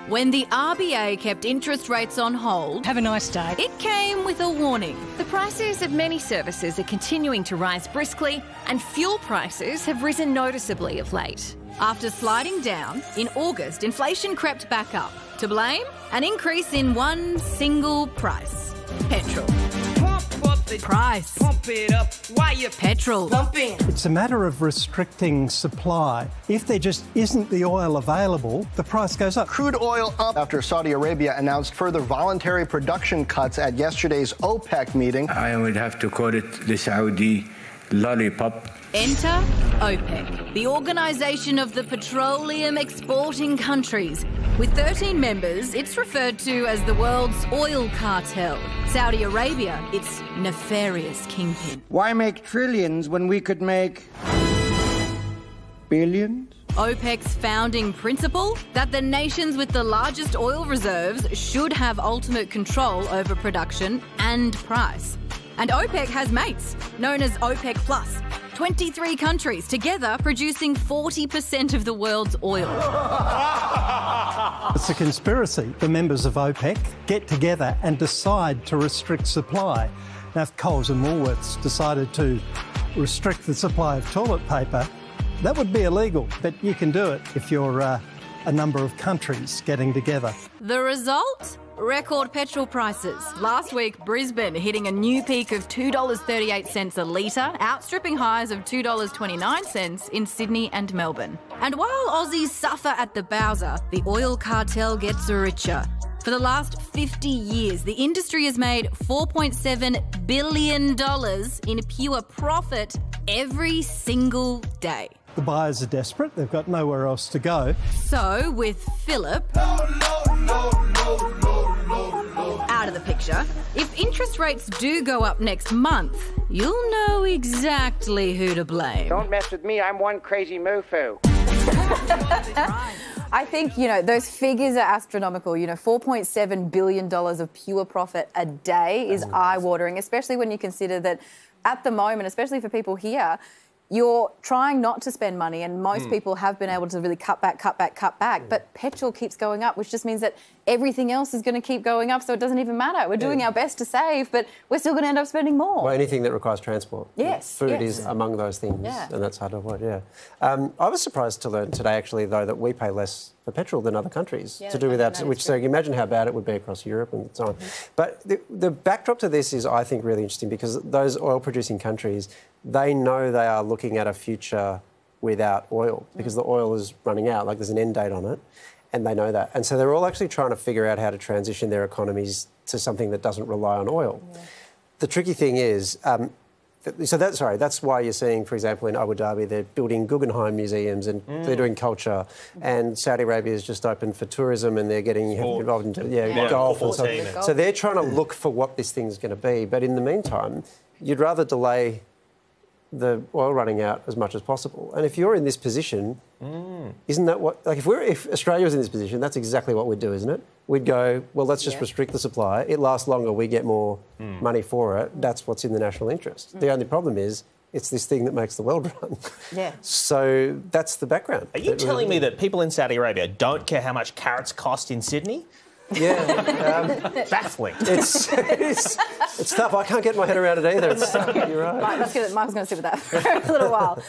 When the RBA kept interest rates on hold, Have a nice day. it came with a warning. The prices of many services are continuing to rise briskly, and fuel prices have risen noticeably of late. After sliding down, in August, inflation crept back up. To blame? An increase in one single price. Petrol. Price. Pump it up. Why you Petrol. pumping? It's a matter of restricting supply. If there just isn't the oil available, the price goes up. Crude oil up after Saudi Arabia announced further voluntary production cuts at yesterday's OPEC meeting. I would have to call it the Saudi lollipop. Enter OPEC, the organisation of the petroleum exporting countries. With 13 members, it's referred to as the world's oil cartel. Saudi Arabia, its nefarious kingpin. Why make trillions when we could make billions? OPEC's founding principle? That the nations with the largest oil reserves should have ultimate control over production and price. And OPEC has mates, known as OPEC Plus. 23 countries together producing 40% of the world's oil. It's a conspiracy. The members of OPEC get together and decide to restrict supply. Now, if Coles and Woolworths decided to restrict the supply of toilet paper, that would be illegal, but you can do it if you're a number of countries getting together. The result? Record petrol prices. Last week, Brisbane hitting a new peak of $2.38 a litre, outstripping highs of $2.29 in Sydney and Melbourne. And while Aussies suffer at the Bowser, the oil cartel gets richer. For the last 50 years, the industry has made $4.7 billion in pure profit every single day. The buyers are desperate. They've got nowhere else to go. So, with Philip out of the picture, if interest rates do go up next month, you'll know exactly who to blame. Don't mess with me, I'm one crazy mofo. I think, those figures are astronomical. $4.7 billion of pure profit a day is eye-watering, especially when you consider that at the moment, especially for people here, you're trying not to spend money, and most people have been able to really cut back, but petrol keeps going up, which just means that everything else is going to keep going up, so it doesn't even matter. We're doing our best to save, but we're still going to end up spending more. Well, anything that requires transport. Yes. Food is among those things, and that's hard to avoid, I was surprised to learn today, actually, though, that we pay less for petrol than other countries to do with that, so you can imagine how bad it would be across Europe and so on. But the backdrop to this is, I think, really interesting, because those oil-producing countries, they know they are looking at a future without oil because the oil is running out, like there's an end date on it, and they know that. And so they're all actually trying to figure out how to transition their economies to something that doesn't rely on oil. Yeah. The tricky thing is, that's why you're seeing, for example, in Abu Dhabi, they're building Guggenheim museums and they're doing culture, and Saudi Arabia is just open for tourism and they're getting involved in golf and so on. So they're trying to look for what this thing's going to be. But in the meantime, you'd rather delay the oil running out as much as possible. And if you're in this position, isn't that what... Like, if Australia was in this position, that's exactly what we'd do, isn't it? We'd go, well, let's just restrict the supply. It lasts longer, we get more money for it. That's what's in the national interest. The only problem is it's this thing that makes the world run. Yeah. So that's the background. Are you telling me that people in Saudi Arabia don't care how much carrots cost in Sydney? Yeah. Baffling. It's tough. I can't get my head around it either. It's tough. You're right. Mike's going to sit with that for a little while.